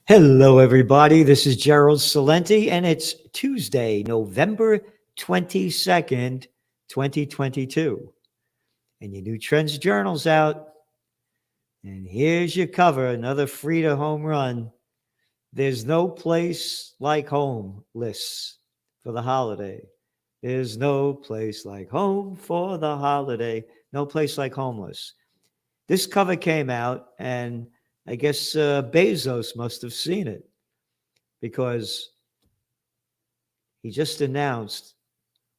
Hello, everybody. This is Gerald Salenti, and it's Tuesday, November 22nd, 2022. And your new Trends Journal's out. And here's your cover, another Frida home run. There's no place like home lists for the holiday. There's no place like home for the holiday. No place like homeless. This cover came out, and I guess Bezos must have seen it because he just announced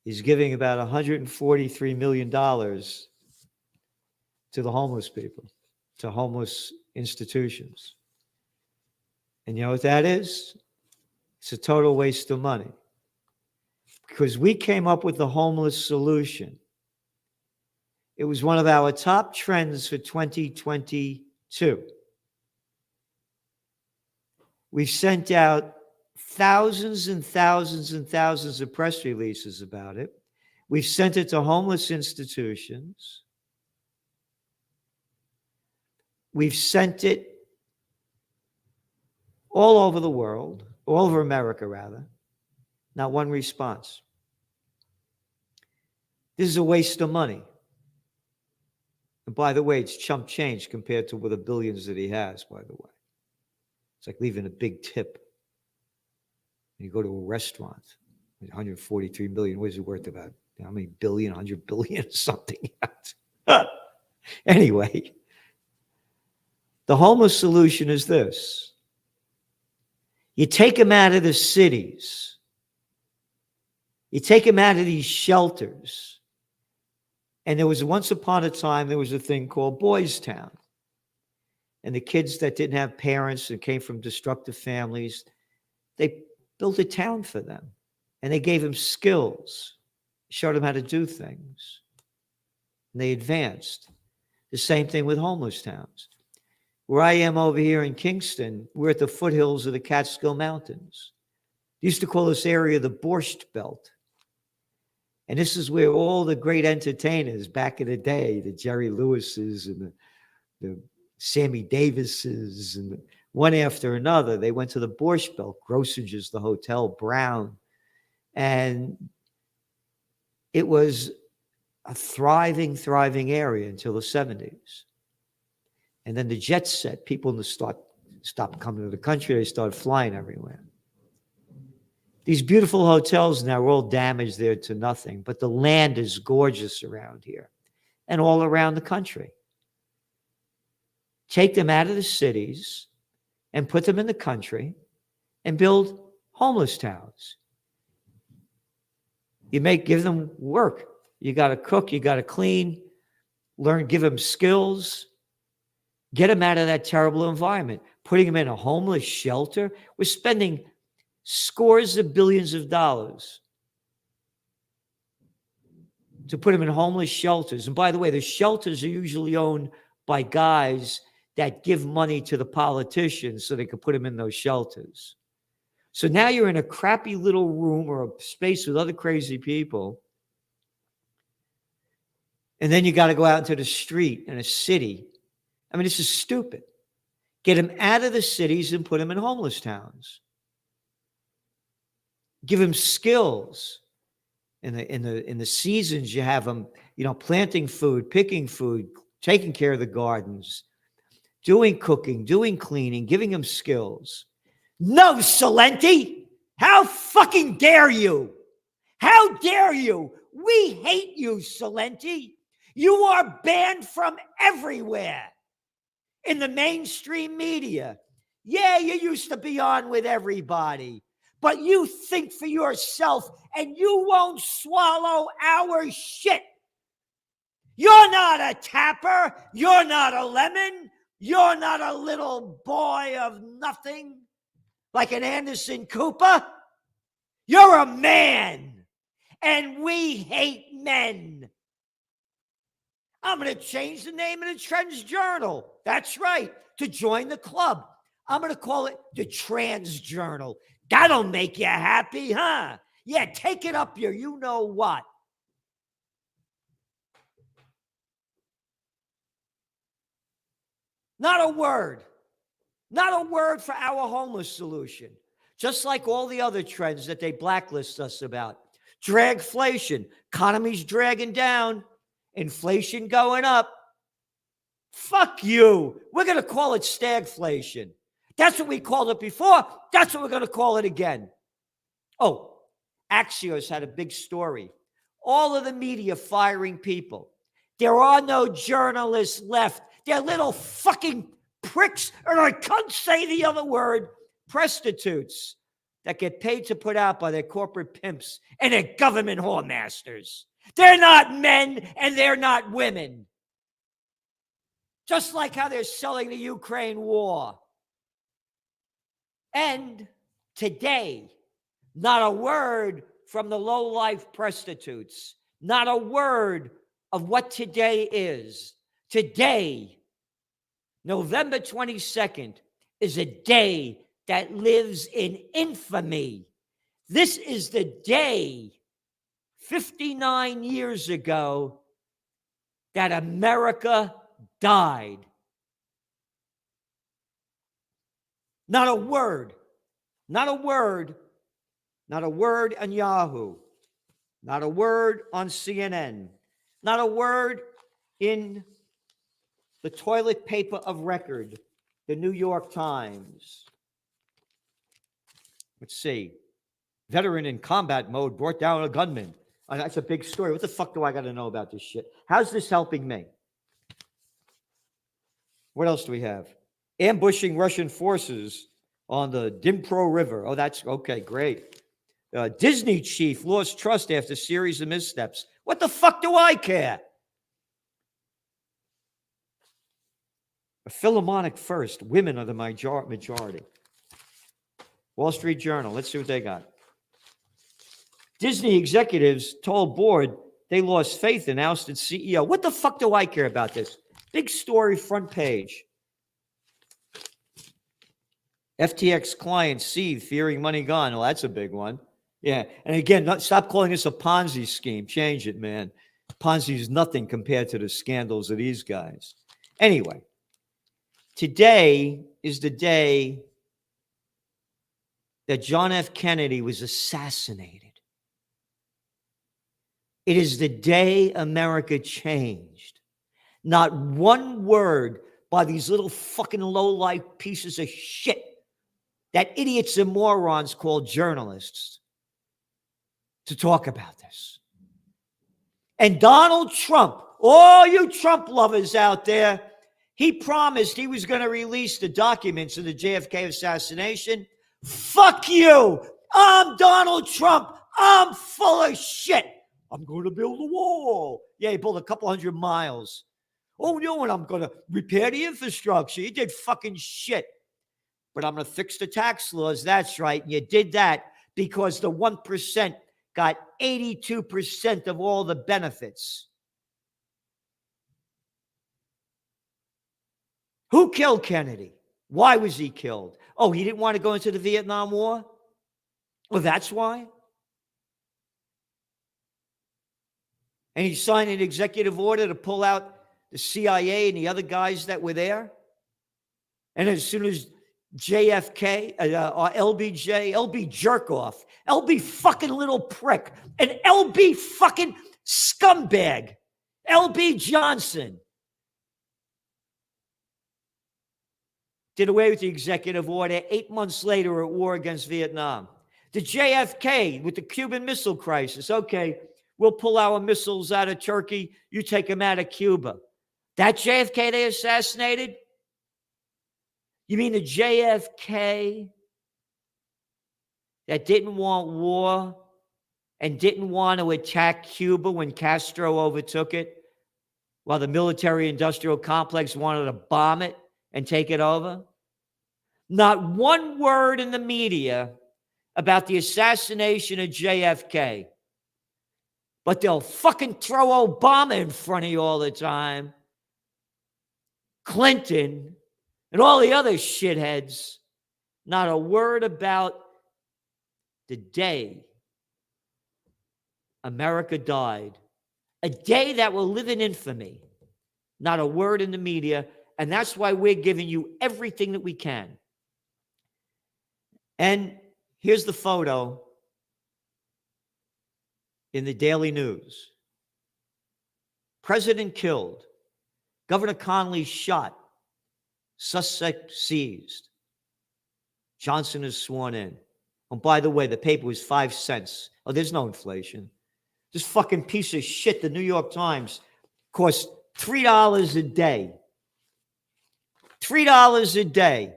he's giving about $143 million to the homeless people, to homeless institutions. And you know what that is? It's a total waste of money because we came up with the homeless solution. It was one of our top trends for 2022. We've sent out thousands and thousands and thousands of press releases about it. We've sent it to homeless institutions. We've sent it all over the world, all over America, rather. Not one response. This is a waste of money. And by the way, it's chump change compared to the billions that he has, by the way. It's like leaving a big tip. You go to a restaurant, 143 million, what is it worth about? How many billion, 100 billion, something? Anyway, the homeless solution is this. You take them out of the cities. You take them out of these shelters. And there was once upon a time, there was a thing called Boys Town. And the kids that didn't have parents and came from destructive families, they built a town for them. And they gave them skills, showed them how to do things. And they advanced. The same thing with homeless towns. Where I am over here in Kingston, we're at the foothills of the Catskill Mountains. They used to call this area the Borscht Belt. And this is where all the great entertainers back in the day, the Jerry Lewises and the Sammy Davises, and one after another, they went to the Borscht Belt, Grossinger's, the Hotel Brown. And it was a thriving area until the 70s. And then the jet set, people stopped coming to the country. They started flying everywhere. These beautiful hotels now are all damaged there to nothing, but the land is gorgeous around here and all around the country. Take them out of the cities and put them in the country and build homeless towns. Give them work. You got to cook, you got to clean, give them skills. Get them out of that terrible environment. Putting them in a homeless shelter, we're spending scores of billions of dollars to put them in homeless shelters. And by the way, the shelters are usually owned by guys that give money to the politicians so they can put them in those shelters. So now you're in a crappy little room or a space with other crazy people. And then you got to go out into the street in a city. I mean, this is stupid. Get them out of the cities and put them in homeless towns. Give them skills. In the seasons, you have them, planting food, picking food, taking care of the gardens, doing cooking, doing cleaning, giving them skills. No, Salenti! How fucking dare you? How dare you? We hate you, Salenti. You are banned from everywhere. In the mainstream media. Yeah, you used to be on with everybody, but you think for yourself and you won't swallow our shit. You're not a Tapper. You're not a Lemon. You're not a little boy of nothing like an Anderson Cooper. You're a man, and we hate men. I'm going to change the name of the Trends Journal. That's right, to join the club. I'm going to call it the Trans Journal. That'll make you happy, huh? Yeah, take it up your you know what. Not a word. Not a word for our homeless solution. Just like all the other trends that they blacklist us about. Dragflation. Economy's dragging down. Inflation going up. Fuck you. We're going to call it stagflation. That's what we called it before. That's what we're going to call it again. Oh, Axios had a big story. All of the media firing people. There are no journalists left. They're little fucking pricks, and I can't say the other word, prostitutes that get paid to put out by their corporate pimps and their government whoremasters. They're not men and they're not women. Just like how they're selling the Ukraine war. And today, not a word from the low-life prostitutes. Not a word of what today is. Today, November 22nd, is a day that lives in infamy. This is the day, 59 years ago, that America died. Not a word. Not a word. Not a word on Yahoo. Not a word on CNN. Not a word in the toilet paper of record, the New York Times. Let's see. Veteran in combat mode brought down a gunman. That's a big story. What the fuck do I got to know about this shit? How's this helping me? What else do we have? Ambushing Russian forces on the Dnipro River. Oh, that's okay. Great. Disney chief lost trust after series of missteps. What the fuck do I care? A Philharmonic first. Women are the majority. Wall Street Journal. Let's see what they got. Disney executives told board they lost faith in ousted CEO. What the fuck do I care about this? Big story, front page. FTX client seethed, fearing money gone. Well, that's a big one. Yeah. And again, stop calling this a Ponzi scheme. Change it, man. Ponzi is nothing compared to the scandals of these guys. Anyway, today is the day that John F. Kennedy was assassinated. It is the day America changed. Not one word by these little fucking low-life pieces of shit that idiots and morons call journalists to talk about this. And Donald Trump, all you Trump lovers out there, he promised he was going to release the documents of the JFK assassination. Fuck you. I'm Donald Trump. I'm full of shit. I'm going to build a wall. Yeah, he built a couple 100 miles. Oh, no, and I'm going to repair the infrastructure. You did fucking shit. But I'm going to fix the tax laws. That's right. And you did that because the 1% got 82% of all the benefits. Who killed Kennedy? Why was he killed? Oh, he didn't want to go into the Vietnam War? Well, that's why. And he signed an executive order to pull out the CIA and the other guys that were there. And as soon as JFK, or LBJ, LB Jerkoff, LB fucking little prick, and LB fucking scumbag, LB Johnson, did away with the executive order 8 months later at war against Vietnam. The JFK with the Cuban Missile Crisis. Okay, we'll pull our missiles out of Turkey. You take them out of Cuba. That JFK they assassinated? You mean the JFK that didn't want war and didn't want to attack Cuba when Castro overtook it, while the military-industrial complex wanted to bomb it and take it over? Not one word in the media about the assassination of JFK. But they'll fucking throw Obama in front of you all the time. Clinton and all the other shitheads. Not a word about the day America died. A day that will live in infamy. Not a word in the media. And that's why we're giving you everything that we can. And here's the photo in the Daily News. President killed. Governor Connolly shot. Suspect seized. Johnson is sworn in. And by the way, the paper was 5 cents. Oh, there's no inflation. This fucking piece of shit, the New York Times, costs $3 a day. $3 a day.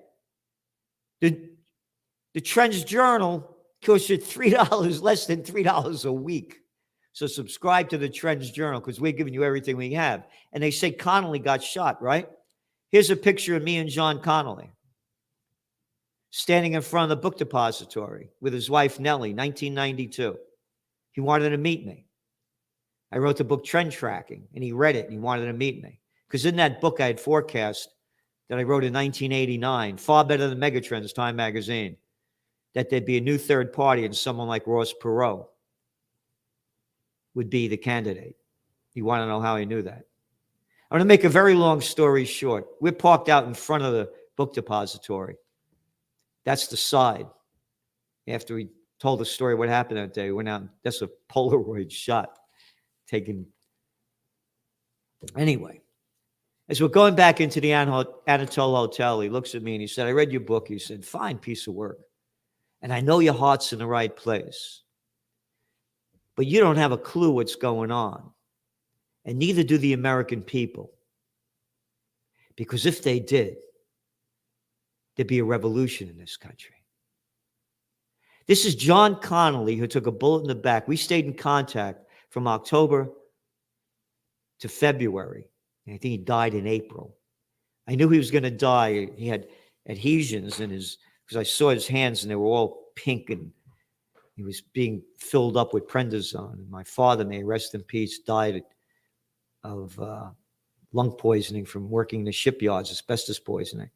The Trends Journal costs you $3, less than $3 a week. So subscribe to the Trends Journal because we're giving you everything we have. And they say Connolly got shot, right? Here's a picture of me and John Connolly standing in front of the book depository with his wife, Nellie, 1992. He wanted to meet me. I wrote the book Trend Tracking, and he read it, and he wanted to meet me. Because in that book, I had forecast that I wrote in 1989, far better than Megatrends, Time Magazine, that there'd be a new third party and someone like Ross Perot would be the candidate. You want to know how I knew that? I'm going to make a very long story short. We're parked out in front of the book depository. That's the side. After we told the story what happened that day, we went out. That's a Polaroid shot taken. Anyway, as we're going back into the Anatole Hotel, he looks at me and he said, I read your book. He said, fine piece of work. And I know your heart's in the right place. But you don't have a clue what's going on. And neither do the American people. Because if they did, there'd be a revolution in this country. This is John Connolly, who took a bullet in the back. We stayed in contact from October to February. And I think he died in April. I knew he was going to die. He had adhesions in his, because I saw his hands and they were all pink and he was being filled up with prednisone. And my father, may rest in peace, died of lung poisoning from working in the shipyards, asbestos poisoning.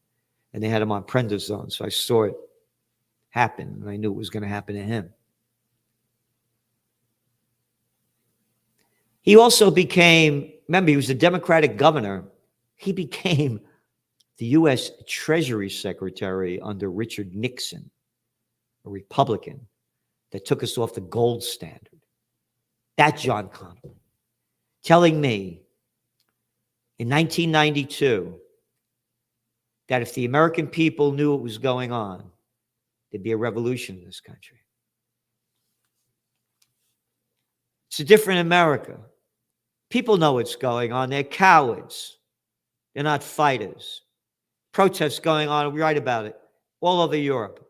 And they had him on prednisone. So I saw it happen and I knew it was going to happen to him. He also became, remember, he was the Democratic governor. He became the U.S. Treasury Secretary under Richard Nixon, a Republican that took us off the gold standard. That John Connolly telling me in 1992 that if the American people knew what was going on, there'd be a revolution in this country. It's a different America. People know what's going on. They're cowards. They're not fighters. Protests going on, we write about it, all over Europe.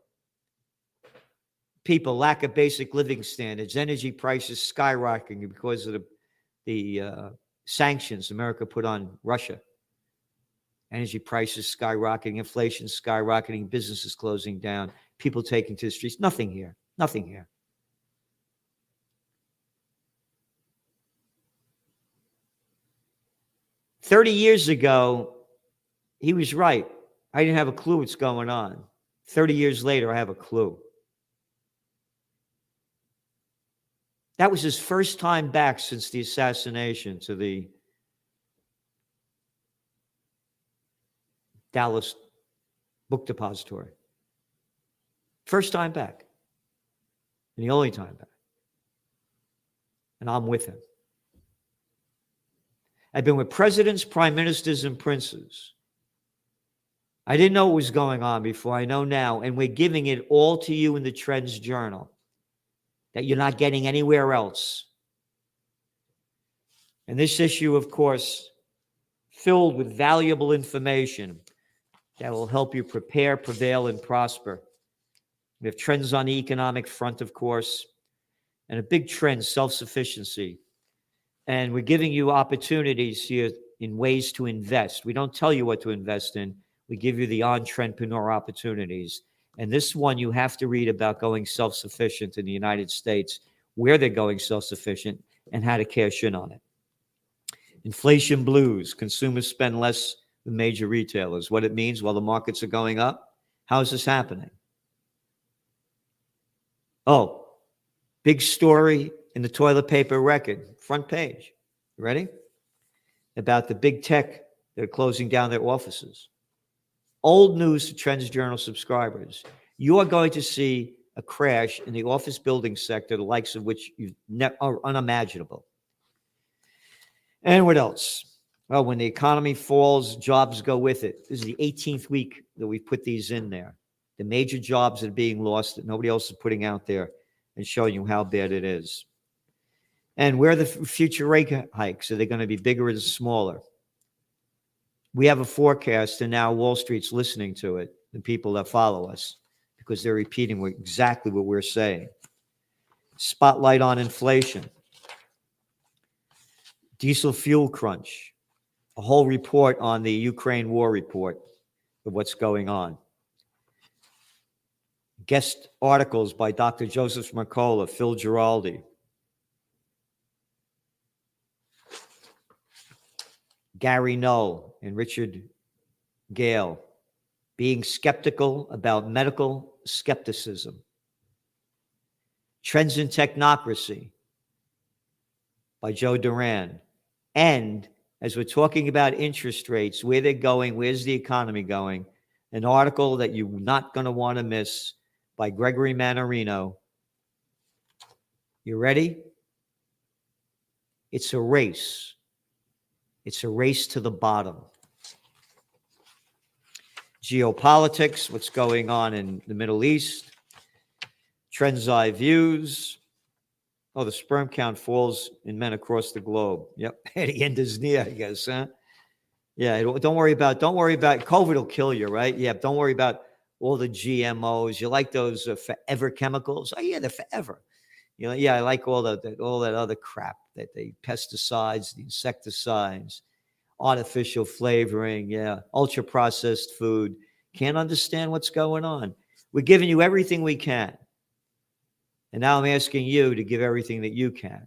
People, lack of basic living standards, energy prices skyrocketing because of the sanctions America put on Russia. Energy prices skyrocketing, inflation skyrocketing, businesses closing down, people taking to the streets. Nothing here. Nothing here. "30 years ago, he was right. I didn't have a clue what's going on. 30 years later, I have a clue." That was his first time back since the assassination to the Dallas Book Depository. First time back. And the only time back. And I'm with him. I've been with presidents, prime ministers, and princes. I didn't know what was going on before. I know now. And we're giving it all to you in the Trends Journal that you're not getting anywhere else. And this issue, of course, filled with valuable information that will help you prepare, prevail, and prosper. We have trends on the economic front, of course, and a big trend, self-sufficiency. And we're giving you opportunities here in ways to invest. We don't tell you what to invest in. We give you the entrepreneur opportunities. And this one you have to read about going self-sufficient in the United States, where they're going self-sufficient, and how to cash in on it. Inflation blues. Consumers spend less than major retailers. What it means, while the markets are going up. How is this happening? Oh, big story in the Toilet Paper Record, front page. You ready? About the big tech They're closing down their offices. Old news to Trends Journal subscribers. You are going to see a crash in the office building sector, the likes of which are unimaginable. And what else? Well, when the economy falls, jobs go with it. This is the 18th week that we've put these in there. The major jobs that are being lost that nobody else is putting out there and showing you how bad it is. And where are the future rate hikes? Are they going to be bigger or smaller? We have a forecast, and now Wall Street's listening to it, the people that follow us, because they're repeating exactly what we're saying. Spotlight on inflation. Diesel fuel crunch. A whole report on the Ukraine war report of what's going on. Guest articles by Dr. Joseph Mercola, Phil Giraldi. Gary Null and Richard Gale, being skeptical about medical skepticism. Trends in Technocracy by Joe Duran. And as we're talking about interest rates, where they're going, where's the economy going, an article that you're not going to want to miss by Gregory Mannarino. You ready? It's a race. It's a race to the bottom. Geopolitics, what's going on in the Middle East. Trends Eye Views. Oh, the sperm count falls in men across the globe. Yep, the end is near, I guess, huh? Yeah, don't worry about COVID will kill you, right? Yeah, don't worry about all the GMOs. You like those forever chemicals? Oh yeah, they're forever. You know, yeah, I like all that other crap, that the pesticides, the insecticides, artificial flavoring, yeah, ultra processed food. Can't understand what's going on. We're giving you everything we can. And now I'm asking you to give everything that you can.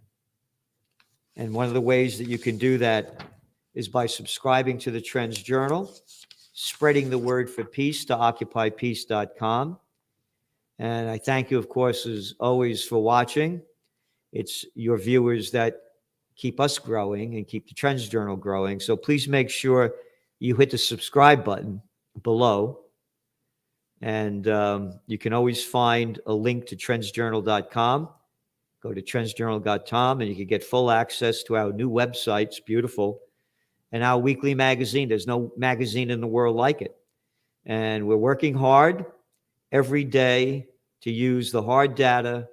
And one of the ways that you can do that is by subscribing to the Trends Journal, spreading the word for peace to occupypeace.com. And I thank you, of course, as always, for watching. It's your viewers that keep us growing and keep the Trends Journal growing. So please make sure you hit the subscribe button below. And you can always find a link to trendsjournal.com. Go to trendsjournal.com and you can get full access to our new website. It's beautiful. And our weekly magazine. There's no magazine in the world like it. And we're working hard every day to use the hard data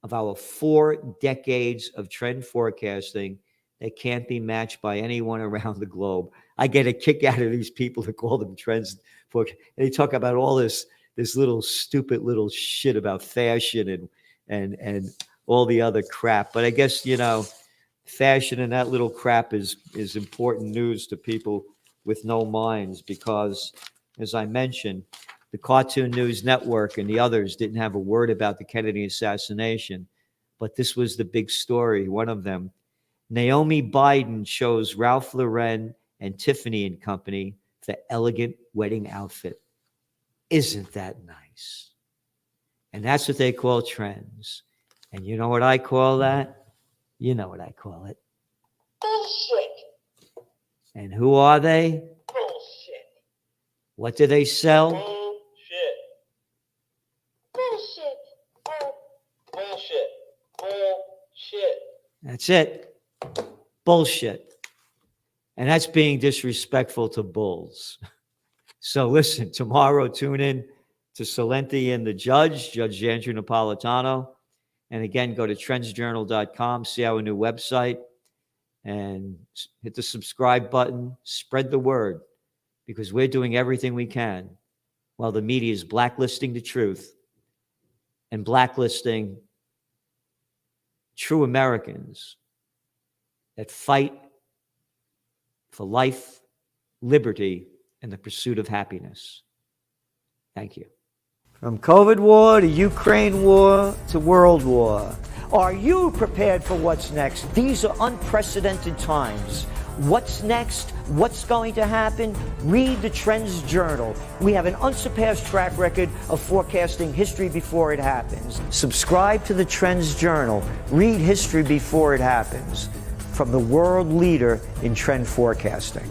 of our 4 decades of trend forecasting that can't be matched by anyone around the globe. I get a kick out of these people that call them trends. And they talk about all this little stupid little shit about fashion and all the other crap. But I guess, you know, fashion and that little crap is important news to people with no minds, because, as I mentioned, the Cartoon News Network and the others didn't have a word about the Kennedy assassination. But this was the big story, one of them. Naomi Biden chose Ralph Lauren and Tiffany and Company for elegant wedding outfit. Isn't that nice? And that's what they call trends. And you know what I call that? You know what I call it. Bullshit. And who are they? Bullshit. What do they sell? Bullshit. Bullshit. Bullshit. Bullshit. That's it. Bullshit. And that's being disrespectful to bulls. So listen, tomorrow tune in to Salenti and the Judge Andrew Napolitano. And again, go to trendsjournal.com, see our new website, and hit the subscribe button. Spread the word, because we're doing everything we can while the media is blacklisting the truth and blacklisting true Americans that fight for life, liberty, and the pursuit of happiness. Thank you. From COVID war to Ukraine war to world war. Are you prepared for what's next? These are unprecedented times. What's next? What's going to happen? Read the Trends Journal. We have an unsurpassed track record of forecasting history before it happens. Subscribe to the Trends Journal. Read history before it happens. From the world leader in trend forecasting.